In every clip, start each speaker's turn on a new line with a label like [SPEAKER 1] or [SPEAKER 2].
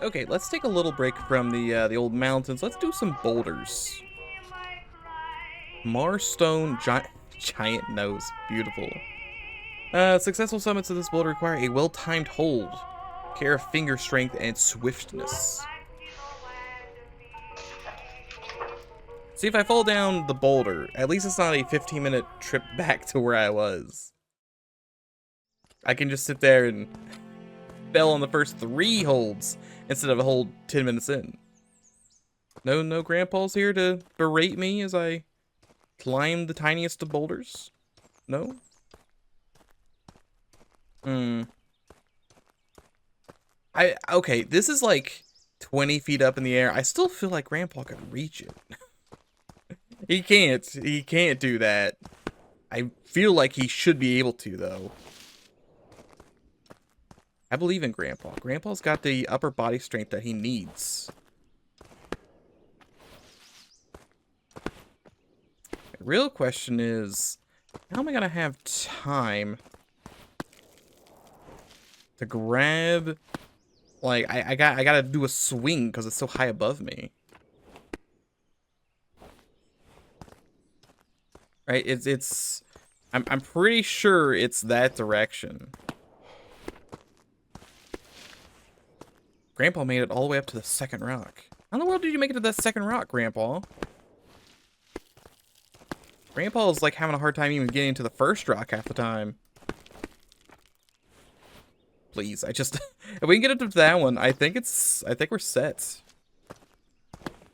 [SPEAKER 1] Okay, let's take a little break from the old mountains. Let's do some boulders. Marstone giant nose. Beautiful. Successful summits of this boulder require a well-timed hold, care of finger strength, and swiftness. See, if I fall down the boulder, at least it's not a 15-minute trip back to where I was. I can just sit there and fail on the first 3 holds instead of a hold 10 minutes in. No grandpas here to berate me as I climb the tiniest of boulders? No? Okay, this is like 20 feet up in the air. I still feel like Grandpa could reach it. He can't. He can't do that. I feel like he should be able to, though. I believe in Grandpa. Grandpa's got the upper body strength that he needs. The real question is, how am I gonna have time to grab? Like, I gotta do a swing because it's so high above me. Right? I'm pretty sure it's that direction. Grandpa made it all the way up to the second rock. How in the world did you make it to that second rock, Grandpa? Grandpa's like having a hard time even getting to the first rock half the time. Please, if we can get up to that one, I think we're set.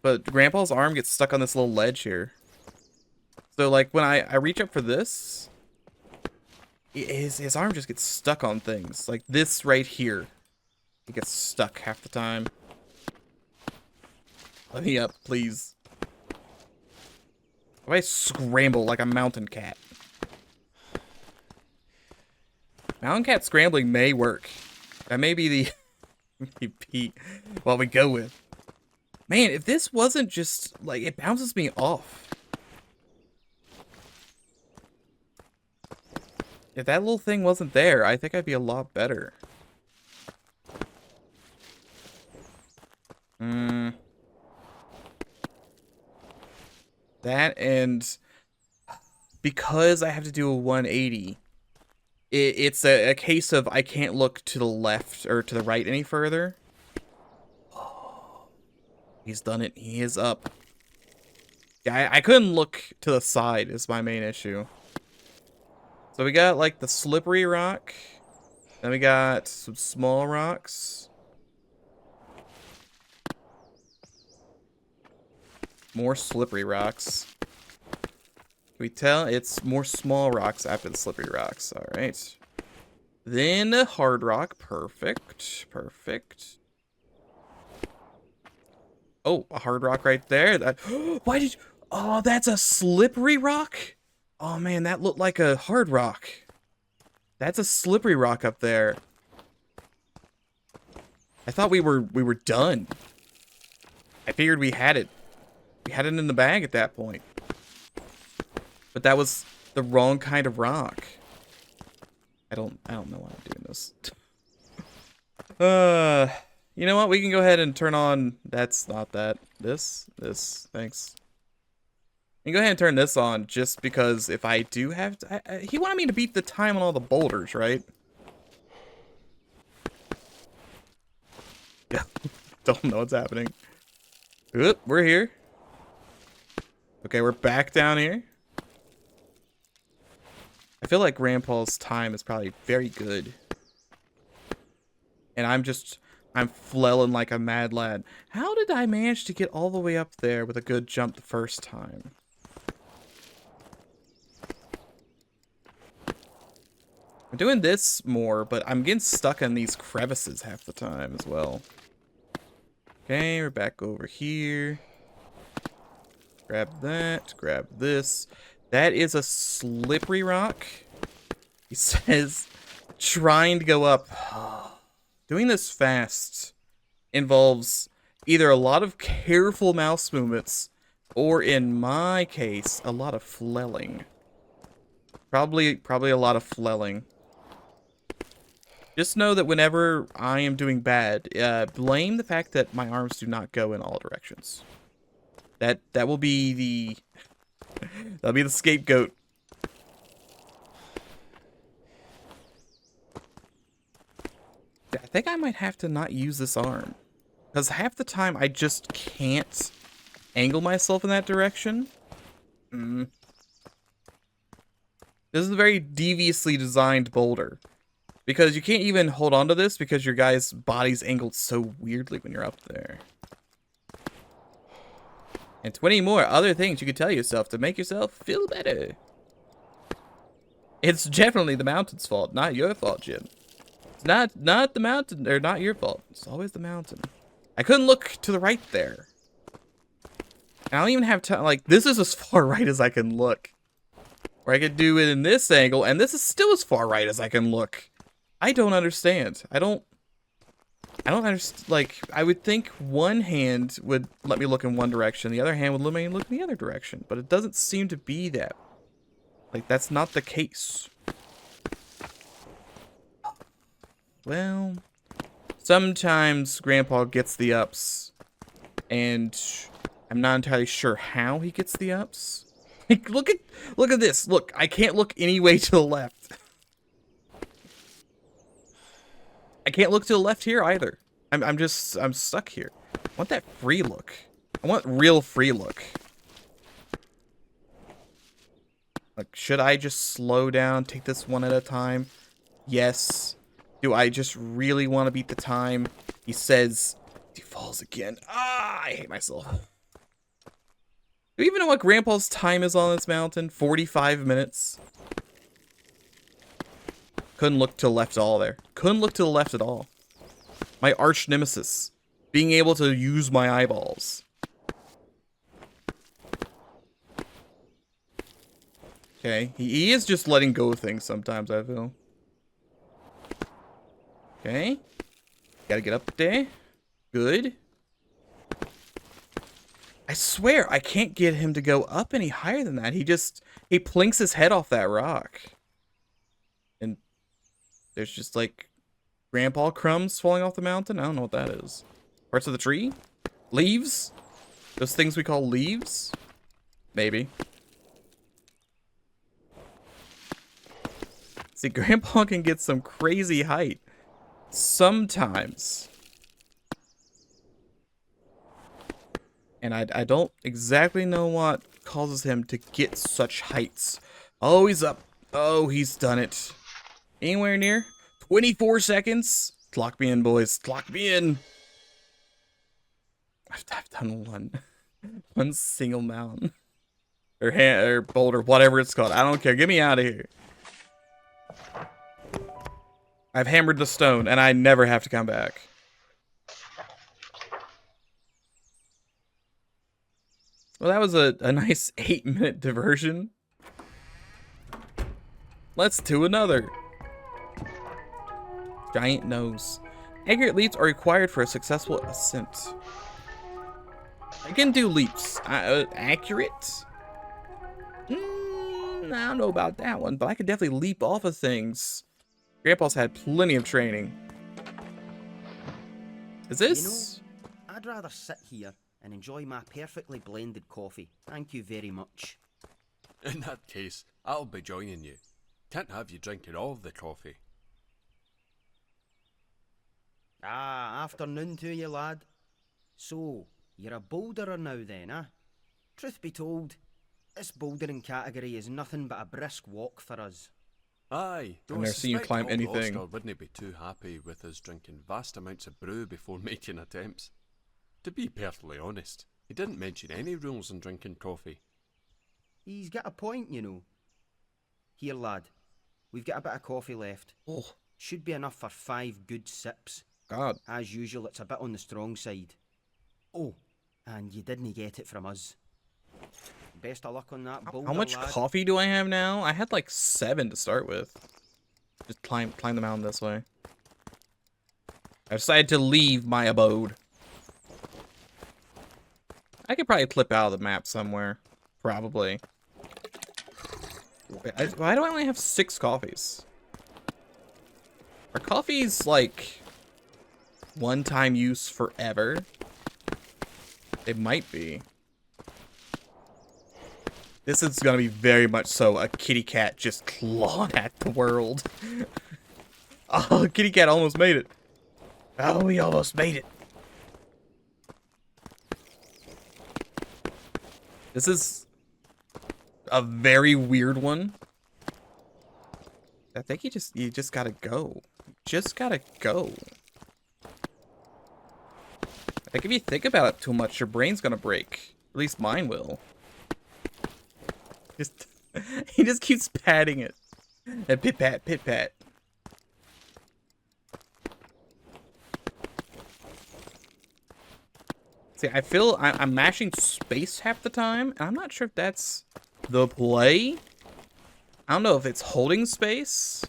[SPEAKER 1] But Grandpa's arm gets stuck on this little ledge here. So like when I reach up for this, his arm just gets stuck on things. Like this right here. He gets stuck half the time. Let me up, please. If I scramble like a mountain cat. Mountain cat scrambling may work. That may be the Pete what we go with. Man, if this wasn't just like it bounces me off. If that little thing wasn't there, I think I'd be a lot better. That and because I have to do a 180, it's a case of I can't look to the left or to the right any further. Oh, he's done it. He is up. Yeah, I couldn't look to the side is my main issue. So we got like the slippery rock. Then we got some small rocks. More slippery rocks. Can we tell? It's more small rocks after the slippery rocks. Alright. Then a hard rock. Perfect. Perfect. Oh, a hard rock right there. That. Why did you... Oh, that's a slippery rock? Oh, man, that looked like a hard rock. That's a slippery rock up there. I thought we were done. I figured we had it. We had it in the bag at that point. But that was the wrong kind of rock. I don't know why I'm doing this. You know what? We can go ahead and turn on. That's not that. This. Thanks. We can go ahead and turn this on just because if I do have to, he wanted me to beat the time on all the boulders, right? Yeah. Don't know what's happening. Oop, we're here. Okay, we're back down here. I feel like Grandpa's time is probably very good. And I'm flailing like a mad lad. How did I manage to get all the way up there with a good jump the first time? I'm doing this more, but I'm getting stuck in these crevices half the time as well. Okay, we're back over here. Grab that, grab this. That is a slippery rock. He says, trying to go up. Doing this fast involves either a lot of careful mouse movements, or in my case, a lot of flailing. Probably a lot of flailing. Just know that whenever I am doing bad, blame the fact that my arms do not go in all directions. That will be the that'll be the scapegoat. I think I might have to not use this arm, because half the time I just can't angle myself in that direction. This is a very deviously designed boulder. Because you can't even hold on to this because your guy's body's angled so weirdly when you're up there. And 20 more other things you could tell yourself to make yourself feel better. It's definitely the mountain's fault, not your fault, Jim. It's not the mountain, or not your fault. It's always the mountain. I couldn't look to the right there. I don't even have time. Like, this is as far right as I can look. Or I could do it in this angle, and this is still as far right as I can look. I don't understand. I don't understand. Like, I would think one hand would let me look in one direction, the other hand would let me look in the other direction, but it doesn't seem to be that. Like, that's not the case. Well, sometimes Grandpa gets the ups, and I'm not entirely sure how he gets the ups. Like, look at this. Look, I can't look any way to the left. I can't look to the left here either. I'm stuck here. I want that free look. I want real free look. Like, should I just slow down, take this one at a time? Yes. Do I just really want to beat the time? He says, he falls again. Ah, I hate myself. Do you even know what Grandpa's time is on this mountain? 45 minutes. Couldn't look to the left at all there. Couldn't look to the left at all. My arch nemesis. Being able to use my eyeballs. Okay. He is just letting go of things sometimes, I feel. Okay. Gotta get up there. Good. I swear, I can't get him to go up any higher than that. He plinks his head off that rock. And there's just like grandpa crumbs falling off the mountain. I don't know what that is. Parts of the tree? Leaves? Those things we call leaves? Maybe. See, Grandpa can get some crazy height. Sometimes. And I don't exactly know what causes him to get such heights. Oh, he's up. Oh, he's done it. Anywhere near? 24 seconds? Clock me in, boys. Clock me in. I've done one single mountain. Or boulder, whatever it's called. I don't care. Get me out of here. I've hammered the stone, and I never have to come back. Well, that was a nice 8-minute diversion. Let's do another. Giant nose. Accurate leaps are required for a successful ascent. I can do leaps. Accurate? I don't know about that one, but I could definitely leap off of things. Grandpa's had plenty of training. Is this?
[SPEAKER 2] You know, I'd rather sit here and enjoy my perfectly blended coffee. Thank you very much.
[SPEAKER 3] In that case, I'll be joining you. Can't have you drinking all of the coffee.
[SPEAKER 2] Ah, afternoon to you, lad. So, you're a boulderer now then, eh? Truth be told, this bouldering category is nothing but a brisk walk for us.
[SPEAKER 3] Aye, though
[SPEAKER 1] I've never seen you climb anything.
[SPEAKER 3] Oscar wouldn't be too happy with us drinking vast amounts of brew before making attempts. To be perfectly honest, he didn't mention any rules on drinking coffee.
[SPEAKER 2] He's got a point, you know. Here, lad, we've got a bit of coffee left.
[SPEAKER 1] Oh,
[SPEAKER 2] Should be enough for 5 good sips.
[SPEAKER 1] God.
[SPEAKER 2] As usual, it's a bit on the strong side. Oh, and you didn't get it from us. Best of luck on that boulder,
[SPEAKER 1] How much
[SPEAKER 2] lad.
[SPEAKER 1] coffee do I have now? I had like 7 to start with. Just climb the mountain this way. I decided to leave my abode. I could probably clip out of the map somewhere. Probably. Why do I only have 6 coffees? Are coffees like one-time use forever? They might be. This is gonna be very much so a kitty cat just clawing at the world. Oh, kitty cat almost made it. Oh, we almost made it. This is a very weird one. I think you just gotta go. Just gotta go. I think if you think about it too much, your brain's gonna break. At least mine will. Just he just keeps patting it. And pit pat, pit pat. See, I feel I'm mashing space half the time, and I'm not sure if that's the play. I don't know if it's holding space.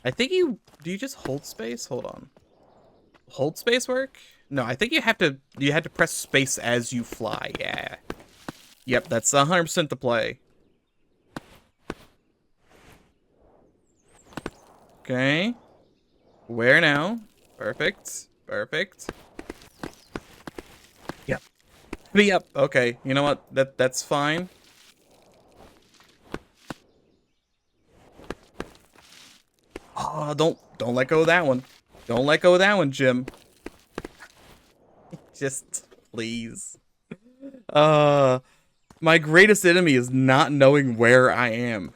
[SPEAKER 1] I think do you just hold space? Hold on. Hold space work? No, I think you have to press space as you fly. Yeah. Yep, that's 100% the play. Okay. Where now? Perfect. Perfect. Yep. Yep. Okay. You know what? That's fine. Oh, don't let go of that one. Don't let go of that one, Jim. Just please. My greatest enemy is not knowing where I am.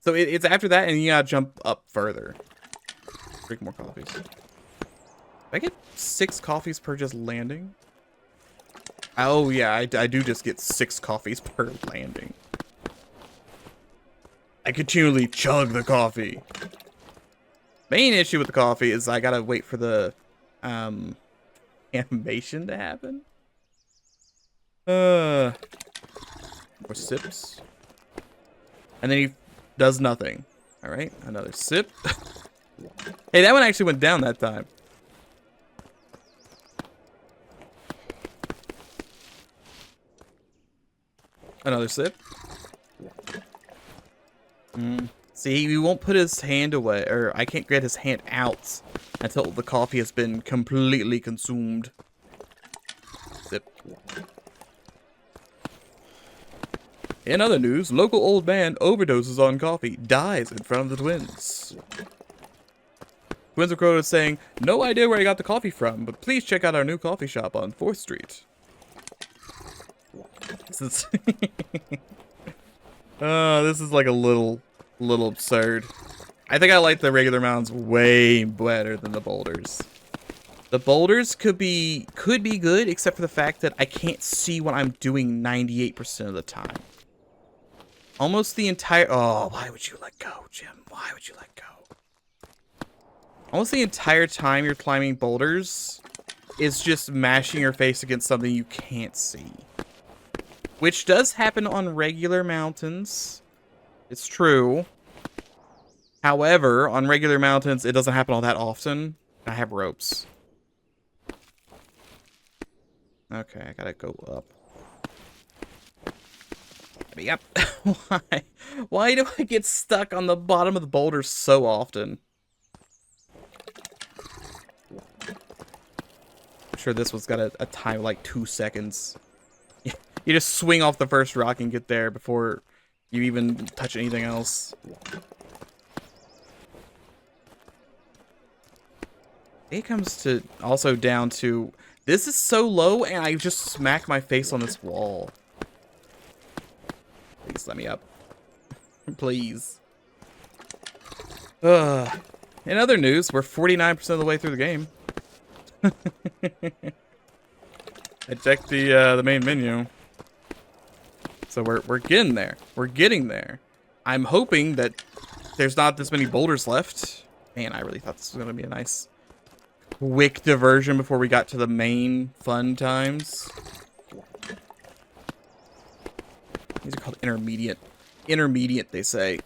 [SPEAKER 1] So it's after that, and you gotta jump up further. Drink more coffees. Do I get 6 coffees per just landing? Oh yeah, I do just get 6 coffees per landing. I continually chug the coffee. Main issue with the coffee is I gotta wait for the animation to happen. More sips. And then he does nothing. Alright, another sip. Hey, that one actually went down that time. Another sip. See, he won't put his hand away, or I can't get his hand out until the coffee has been completely consumed. Sip. In other news, local old man overdoses on coffee, dies in front of the twins. Twins are quoted saying, "No idea where I got the coffee from, but please check out our new coffee shop on 4th Street. This is this is like a little absurd. I think I like the regular mountains way better than the boulders. The boulders could be good, except for the fact that I can't see what I'm doing 98% of the time. Almost the entire... Oh, why would you let go, Jim? Why would you let go? Almost the entire time you're climbing boulders is just mashing your face against something you can't see. Which does happen on regular mountains. It's true. However, on regular mountains, it doesn't happen all that often. I have ropes. Okay, I gotta go up. Yep. Why? Why do I get stuck on the bottom of the boulder so often? I'm sure this one's got a time of like 2 seconds. You just swing off the first rock and get there before you even touch anything else. It comes to also down to, this is so low and I just smack my face on this wall. Please let me up. Please. In other news, we're 49% of the way through the game. I checked the main menu. So we're getting there. We're getting there. I'm hoping that there's not this many boulders left. Man, I really thought this was gonna be a nice quick diversion before we got to the main fun times. These are called intermediate. Intermediate, they say.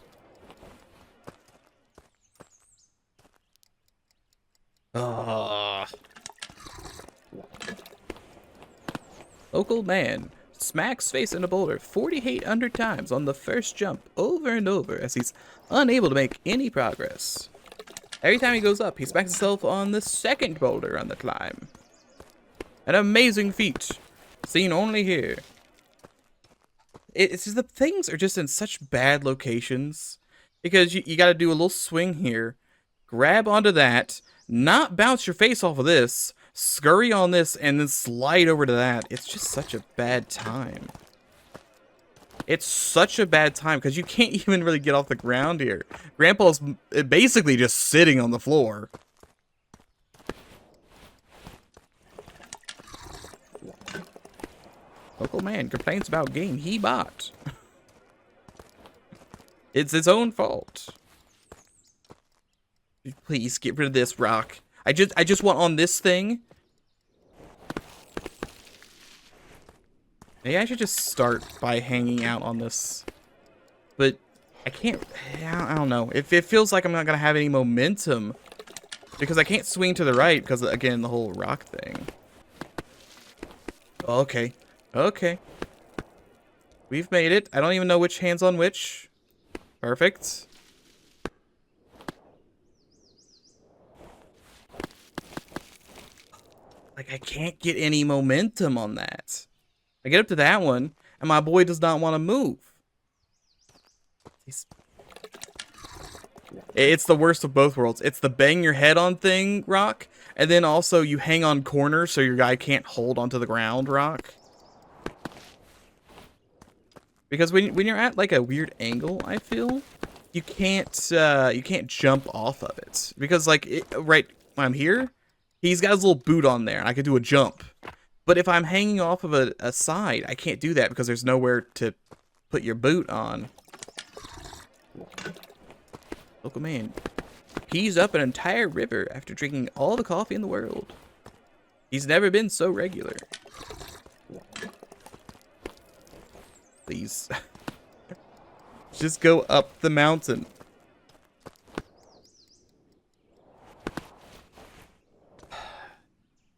[SPEAKER 1] Local man smacks face in a boulder 4,800 times on the first jump over and over as he's unable to make any progress. Every time he goes up, he smacks himself on the second boulder on the climb. An amazing feat, seen only here. It's just the things are just in such bad locations. Because you gotta do a little swing here, grab onto that, not bounce your face off of this, scurry on this, and then slide over to that. It's just such a bad time. It's such a bad time because you can't even really get off the ground here. Grandpa's basically just sitting on the floor. Local man complains about game he bought. It's its own fault. Please get rid of this rock. I just want on this thing. Maybe I should just start by hanging out on this. But I can't, I don't know. It feels like I'm not going to have any momentum. Because I can't swing to the right because, again, the whole rock thing. Okay. Okay. We've made it. I don't even know which hand's on which. Perfect. Like, I can't get any momentum on that. I get up to that one, and my boy does not want to move. It's the worst of both worlds. It's the bang your head on thing rock, and then also you hang on corners so your guy can't hold onto the ground rock. Because when you're at like a weird angle, I feel you can't jump off of it because like right when I'm here, he's got his little boot on there. And I could do a jump. But if I'm hanging off of a side, I can't do that because there's nowhere to put your boot on. Local man pees up an entire river after drinking all the coffee in the world. He's never been so regular. Please. Just go up the mountain.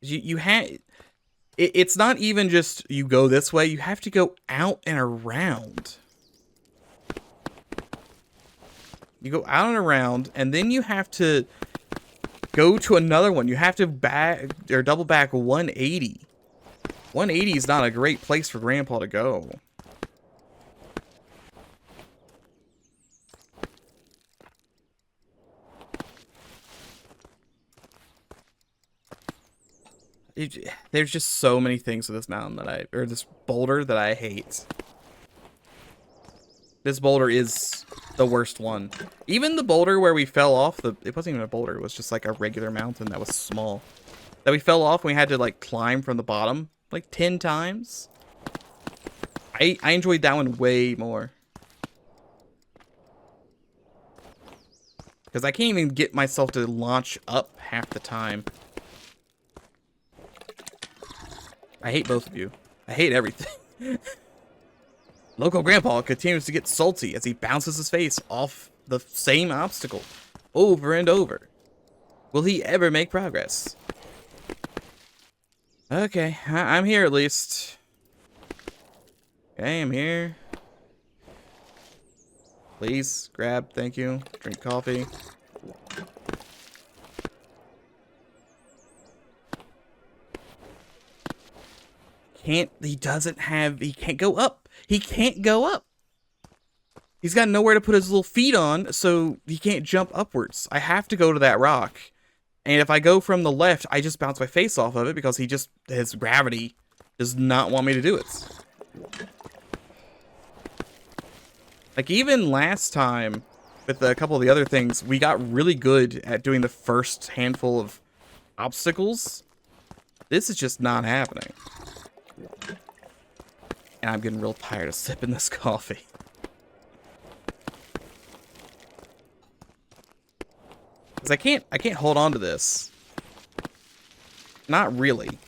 [SPEAKER 1] You have... It's not even just you go this way. You have to go out and around. You go out and around, and then you have to go to another one. You have to back or double back 180. 180 is not a great place for Grandpa to go. There's just so many things with this mountain that or this boulder that I hate. This boulder is the worst one. Even the boulder where we fell off, it wasn't even a boulder, it was just like a regular mountain that was small. That we fell off and we had to like climb from the bottom like 10 times. I enjoyed that one way more. Because I can't even get myself to launch up half the time. I hate both of you. I hate everything. Local Grandpa continues to get salty as he bounces his face off the same obstacle over and over. Will he ever make progress? Okay, I'm here at least. Okay, I'm here. Please, grab, thank you. Drink coffee. He can't go up. He can't go up. He's got nowhere to put his little feet on, so he can't jump upwards. I have to go to that rock. And if I go from the left, I just bounce my face off of it because his gravity does not want me to do it. Like even last time with a couple of the other things, we got really good at doing the first handful of obstacles. This is just not happening. And I'm getting real tired of sipping this coffee. Because I can't hold on to this. Not really.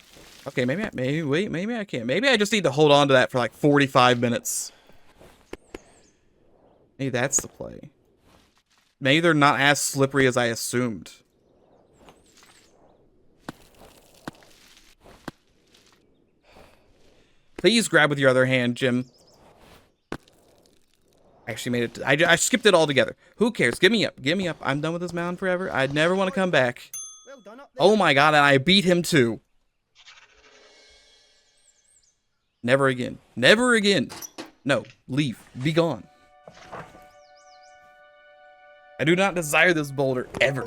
[SPEAKER 1] Okay, maybe I can. Maybe I just need to hold on to that for like 45 minutes. Maybe that's the play. Maybe they're not as slippery as I assumed. Please grab with your other hand, Jim. I actually made it. I skipped it all together. Who cares? Give me up. Give me up. I'm done with this mountain forever. I'd never want to come back.
[SPEAKER 2] Well done up there.
[SPEAKER 1] Oh my god, and I beat him too. Never again. Never again. No, leave. Be gone. I do not desire this boulder ever.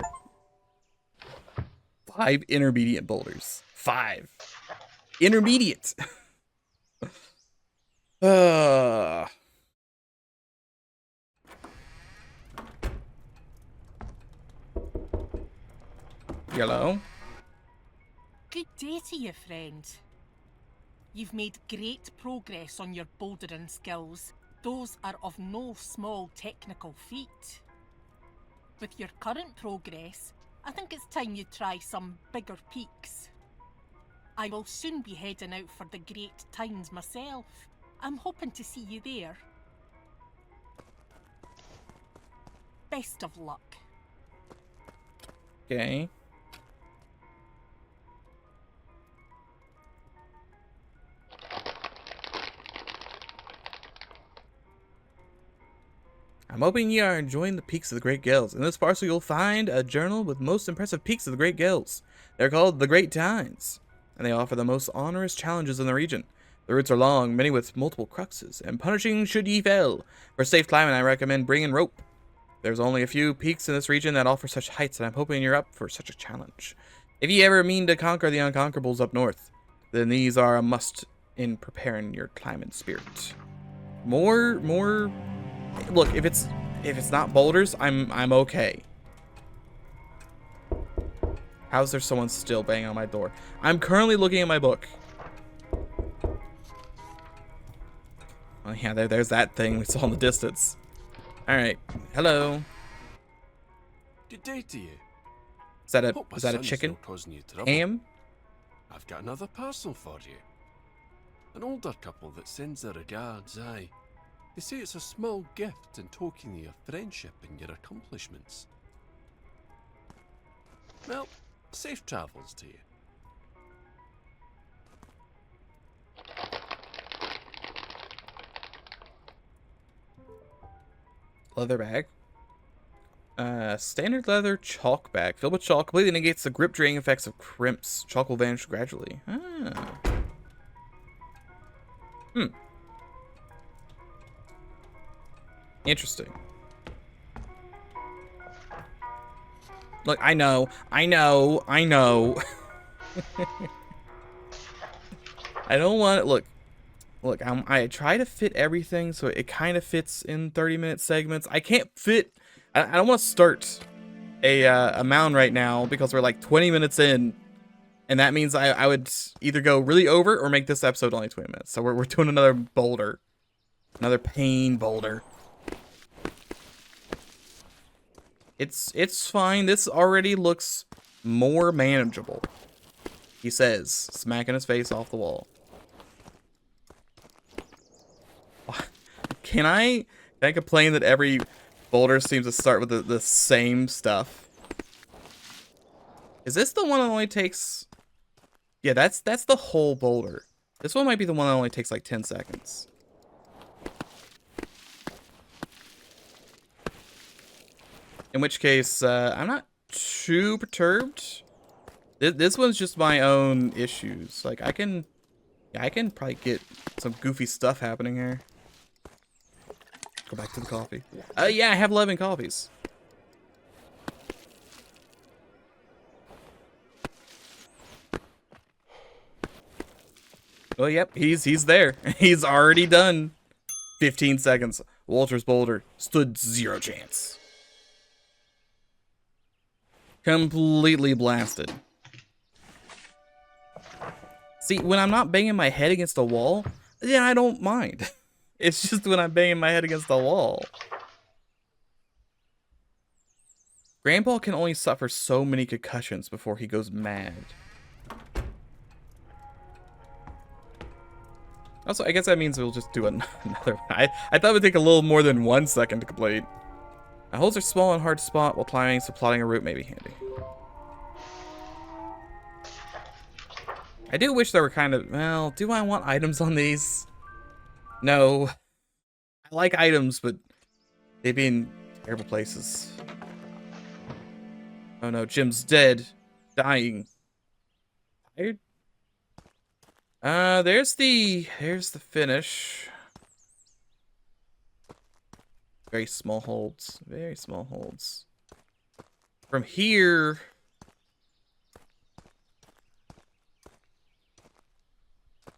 [SPEAKER 1] 5 intermediate boulders. 5. Intermediate. Yellow.
[SPEAKER 4] Good day to you, friend. You've made great progress on your bouldering skills. Those are of no small technical feat. With your current progress, I think it's time you try some bigger peaks. I will soon be heading out for the Great Towns myself. I'm hoping to see you there. Best of luck.
[SPEAKER 1] Okay. I'm hoping you are enjoying the Peaks of the Great Gills. In this parcel, you'll find a journal with most impressive peaks of the Great Gills. They're called the Great Towns, and they offer the most onerous challenges in the region. The routes are long, many with multiple cruxes, and punishing should ye fail. For safe climbing, I recommend bringing rope. There's only a few peaks in this region that offer such heights, and I'm hoping you're up for such a challenge. If you ever mean to conquer the unconquerables up north, then these are a must in preparing your climbing spirit. More. Look, if it's not boulders, I'm okay. How's there someone still banging on my door? I'm currently looking at my book. Oh yeah, there's that thing we saw in the distance. All right, hello.
[SPEAKER 3] Good day to you.
[SPEAKER 1] Is that
[SPEAKER 3] Hope my
[SPEAKER 1] a
[SPEAKER 3] son's
[SPEAKER 1] chicken?
[SPEAKER 3] not causing you trouble.
[SPEAKER 1] Ham?
[SPEAKER 3] I've got another parcel for you. An older couple that sends their regards, aye. They say it's a small gift in token of your friendship and your accomplishments. Well, safe travels to you.
[SPEAKER 1] Leather bag. Standard leather chalk bag. Filled with chalk. Completely negates the grip draining effects of crimps. Chalk will vanish gradually. Ah. Interesting. Look, I know. I don't want it. Look, I try to fit everything so it kind of fits in 30-minute segments. I can't fit. I don't want to start a mound right now because we're like 20 minutes in, and that means I would either go really over or make this episode only 20 minutes. So we're doing another boulder, another pain boulder. It's fine. This already looks more manageable, he says, smacking his face off the wall. Can I complain that every boulder seems to start with the same stuff? Is this the one that only takes... Yeah, that's the whole boulder. This one might be the one that only takes like 10 seconds. In which case, I'm not too perturbed. This one's just my own issues. Like, I can probably get some goofy stuff happening here. Go back to the coffee. Yeah, I have 11 coffees. Oh, yep, he's there. He's already done. 15 seconds. Walter's boulder stood 0 chance. Completely blasted. See, when I'm not banging my head against a wall, yeah, I don't mind. It's just when I'm banging my head against the wall. Grandpa can only suffer so many concussions before he goes mad. Also, I guess that means we'll just do another. I thought it would take a little more than 1 second to complete. Holes are small and hard to spot while climbing, so plotting a route may be handy. I do wish there were kind of... Well, do I want items on these? No. I like items, but They'd be in terrible places. Oh no, Jim's dead. Dying. Tired? Here's the finish. Very small holds. Very small holds. From here...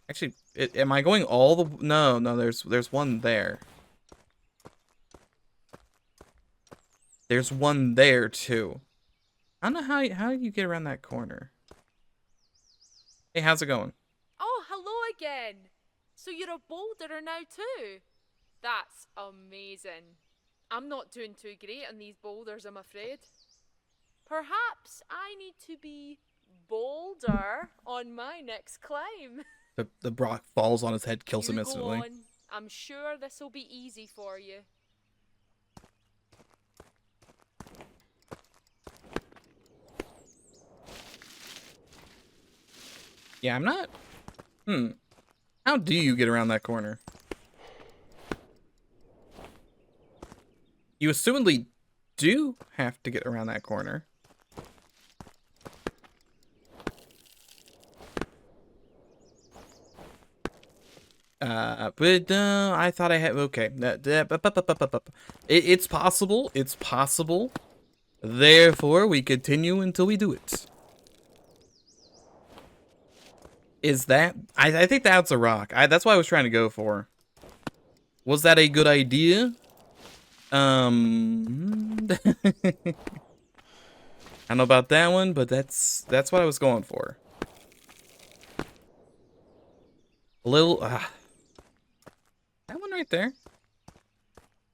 [SPEAKER 1] Actually, am I going all the... No, there's one there. There's one there, too. I don't know how you get around that corner. Hey, how's it going?
[SPEAKER 5] Oh, hello again. So you're a boulderer now too? That's amazing. I'm not doing too great on these boulders, I'm afraid. Perhaps I need to be bolder on my next climb.
[SPEAKER 1] The rock falls on his head, kills him
[SPEAKER 5] You
[SPEAKER 1] instantly.
[SPEAKER 5] go on. I'm sure this'll be easy for you.
[SPEAKER 1] Yeah, I'm not... How do you get around that corner? You assumedly do have to get around that corner. But I thought I had... Okay. It's possible. It's possible. Therefore, we continue until we do it. Is that... I think that's a rock. That's what I was trying to go for. Was that a good idea? I don't know about that one, but that's what I was going for. A little... that one right there.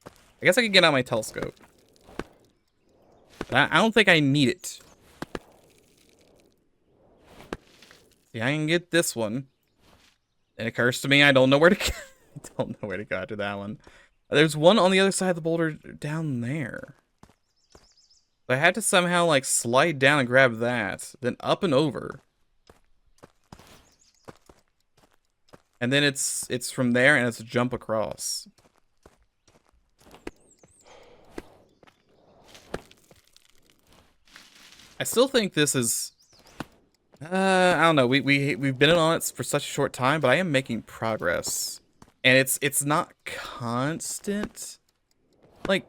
[SPEAKER 1] I guess I could get out my telescope. But I don't think I need it. See, I can get this one. It occurs to me I don't know where to go. I don't know where to go after that one. There's one on the other side of the boulder down there. So I had to somehow like slide down and grab that, then up and over. And then it's from there and it's a jump across. I still think this is I don't know. We've been on it for such a short time, but I am making progress. And it's not constant. Like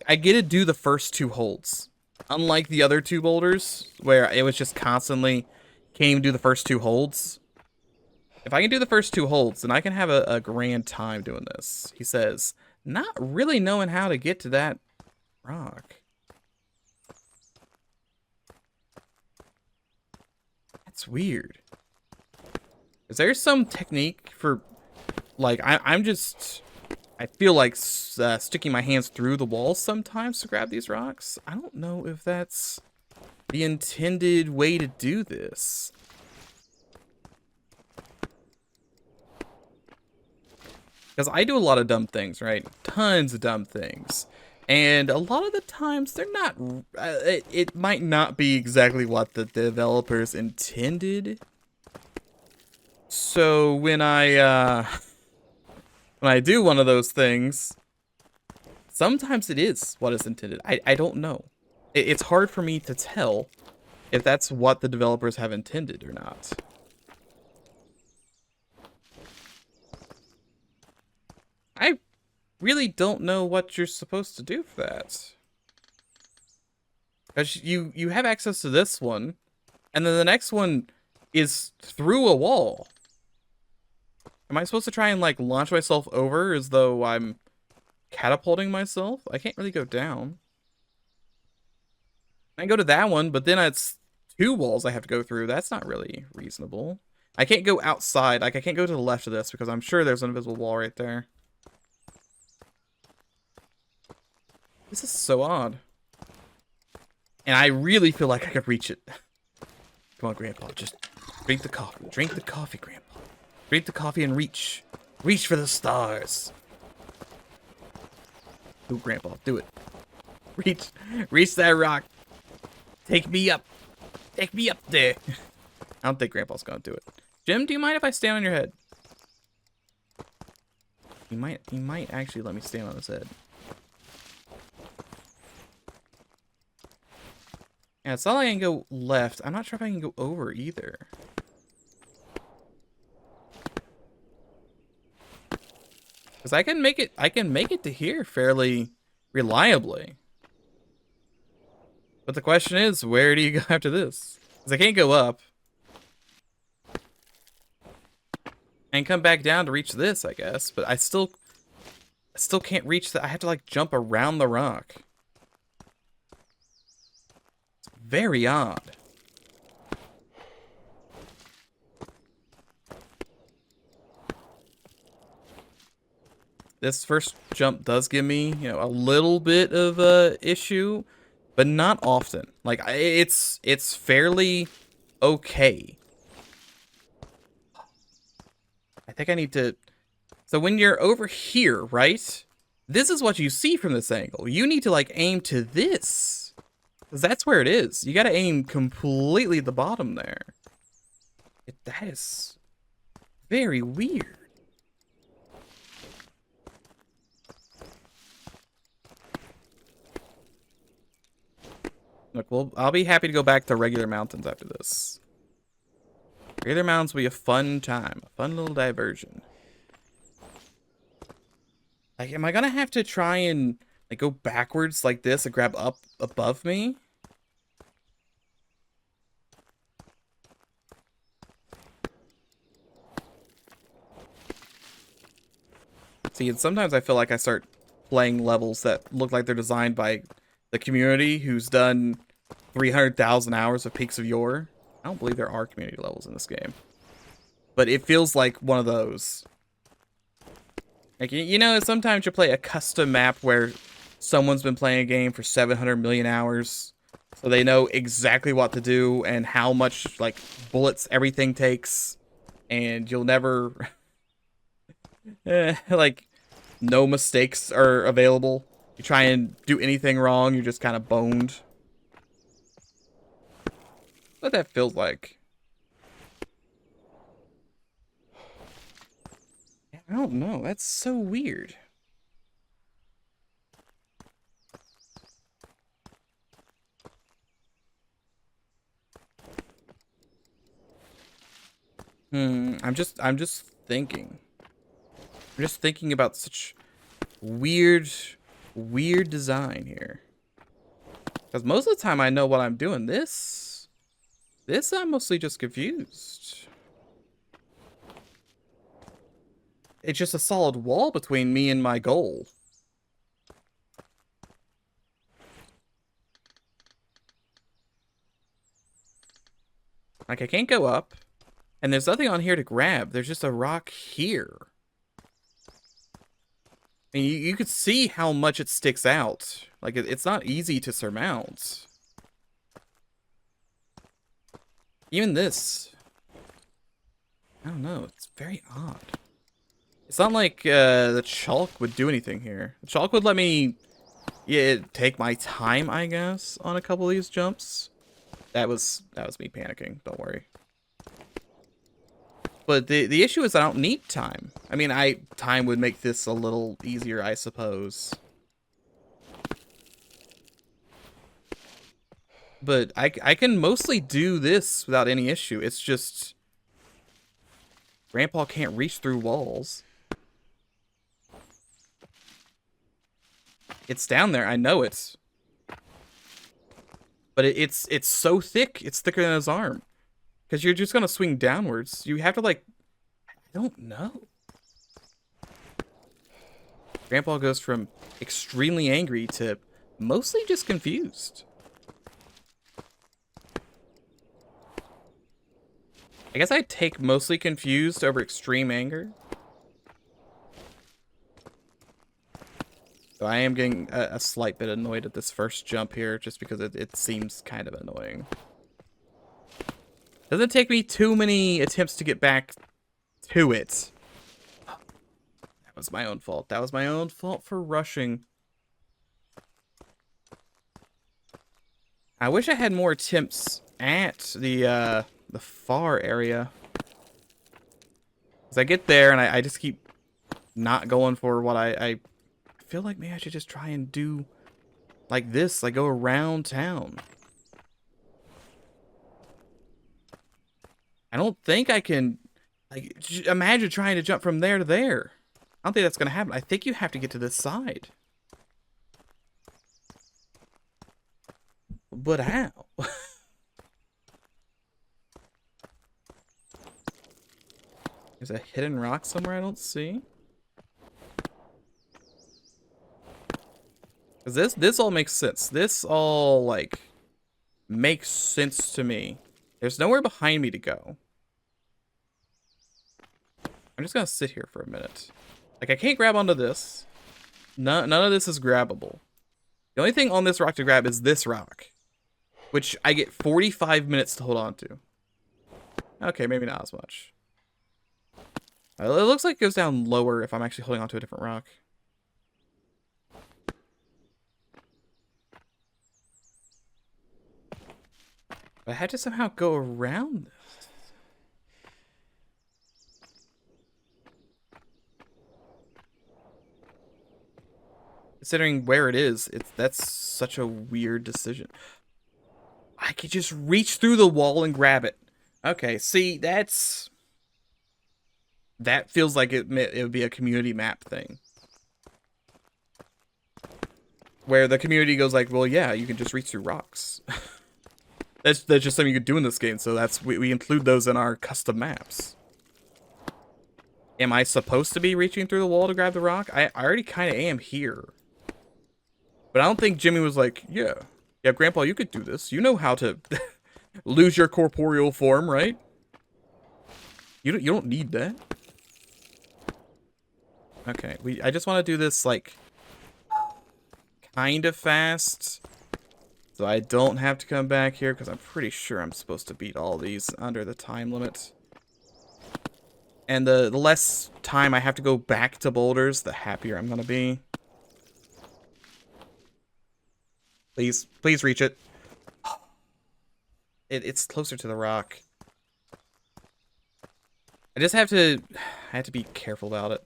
[SPEAKER 1] I get to do the first two holds. Unlike the other two boulders where it was just constantly can't even do the first two holds. If I can do the first two holds, then I can have a grand time doing this. He says, not really knowing how to get to that rock. That's weird. Is there some technique for, like, I feel like sticking my hands through the walls sometimes to grab these rocks. I don't know if that's the intended way to do this. Because I do a lot of dumb things, right? Tons of dumb things. And a lot of the times, they're not... it might not be exactly what the developers intended. So when I do one of those things, sometimes it is what is intended. I don't know. It's hard for me to tell if that's what the developers have intended or not. I really don't know what you're supposed to do for that. Because you have access to this one, and then the next one is through a wall. Am I supposed to try and, like, launch myself over as though I'm catapulting myself? I can't really go down. I can go to that one, but then it's two walls I have to go through. That's not really reasonable. I can't go outside. Like, I can't go to the left of this because I'm sure there's an invisible wall right there. This is so odd. And I really feel like I could reach it. Come on, Grandpa. Just drink the coffee. Drink the coffee, Grandpa. Drink the coffee and reach. Reach for the stars. Do it, Grandpa. Do it. Reach. Reach that rock. Take me up. Take me up there. I don't think Grandpa's gonna do it. Jim, do you mind if I stand on your head? He might actually let me stand on his head. Yeah, it's not like I can go left. I'm not sure if I can go over either. Because I can make it to here fairly reliably. But the question is, where do you go after this? Because I can't go up. And come back down to reach this, I guess. But I still can't reach that. I have to like jump around the rock. It's very odd. This first jump does give me, you know, a little bit of a issue, but not often. Like it's fairly okay. I think I need to. So when you're over here, right? This is what you see from this angle. You need to like aim to this, because that's where it is. You got to aim completely at the bottom there. That is very weird. Look, well, I'll be happy to go back to regular mountains after this. Regular mountains will be a fun time. A fun little diversion. Like, am I gonna have to try and like go backwards like this and grab up above me? See, and sometimes I feel like I start playing levels that look like they're designed by the community who's done 300,000 hours of Peaks of Yore. I don't believe there are community levels in this game. But it feels like one of those. Like, you know, sometimes you play a custom map where someone's been playing a game for 700 million hours. So they know exactly what to do and how much, like, bullets everything takes. And you'll never... like, no mistakes are available. You try and do anything wrong, you're just kind of boned. What that feels like. I don't know. That's so weird. I'm just thinking. I'm just thinking about such weird design here. Because most of the time I know what I'm doing. This I'm mostly just confused. It's just a solid wall between me and my goal. Like, I can't go up. And there's nothing on here to grab. There's just a rock here. And you could see how much it sticks out. Like, it's not easy to surmount. Even this. I don't know. It's very odd. It's not like the chalk would do anything here. The chalk would let me take my time, I guess, on a couple of these jumps. That was me panicking. Don't worry. But the issue is I don't need time. I mean, time would make this a little easier, I suppose. But I can mostly do this without any issue. It's just Grandpa can't reach through walls. It's down there. I know it. But it's so thick. It's thicker than his arm. Because you're just going to swing downwards. You have to, like... I don't know. Grandpa goes from extremely angry to mostly just confused. I guess I'd take mostly confused over extreme anger. So I am getting a slight bit annoyed at this first jump here, just because it seems kind of annoying. Doesn't take me too many attempts to get back to it. That was my own fault. That was my own fault for rushing. I wish I had more attempts at the far area. Because I get there and I just keep not going for what I feel like maybe I should just try and do like this, like go around town. I don't think I can, like, imagine trying to jump from there to there. I don't think that's gonna happen. I think you have to get to this side. But how? There's a hidden rock somewhere I don't see. Cause this all makes sense. This all, like, makes sense to me. There's nowhere behind me to go. I'm just gonna sit here for a minute. Like, I can't grab onto this. None of this is grabbable. The only thing on this rock to grab is this rock, which I get 45 minutes to hold on to. Okay, maybe not as much. It looks like it goes down lower if I'm actually holding onto a different rock. But I had to somehow go around this. Considering where it is, that's such a weird decision. I could just reach through the wall and grab it. Okay, see, that feels like it would be a community map thing. Where the community goes like, well, yeah, you can just reach through rocks. That's just something you could do in this game, so we include those in our custom maps. Am I supposed to be reaching through the wall to grab the rock? I already kind of am here. But I don't think Jimmy was like, yeah, Grandpa, you could do this. You know how to lose your corporeal form, right? You don't need that. Okay, I just want to do this, like, kind of fast. So I don't have to come back here, because I'm pretty sure I'm supposed to beat all these under the time limit. And the less time I have to go back to boulders, the happier I'm going to be. Please reach it. It's closer to the rock. I have to be careful about it.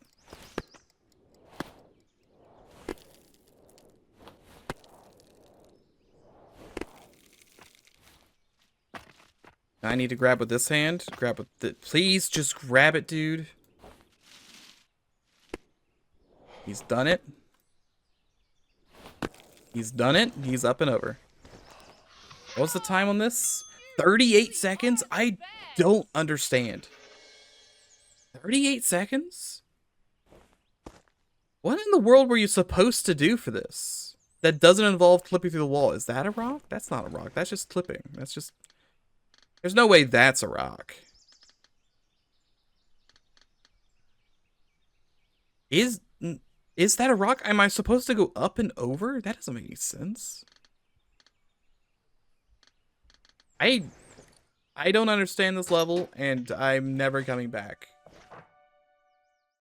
[SPEAKER 1] I need to grab with this hand. Grab with the... Please, just grab it, dude. He's done it. He's done it. He's up and over. What's the time on this? 38 seconds? I don't understand. 38 seconds? What in the world were you supposed to do for this? That doesn't involve clipping through the wall. Is that a rock? That's not a rock. That's just clipping. That's just... There's no way that's a rock. Is that a rock? Am I supposed to go up and over? That doesn't make any sense. I don't understand this level, and I'm never coming back.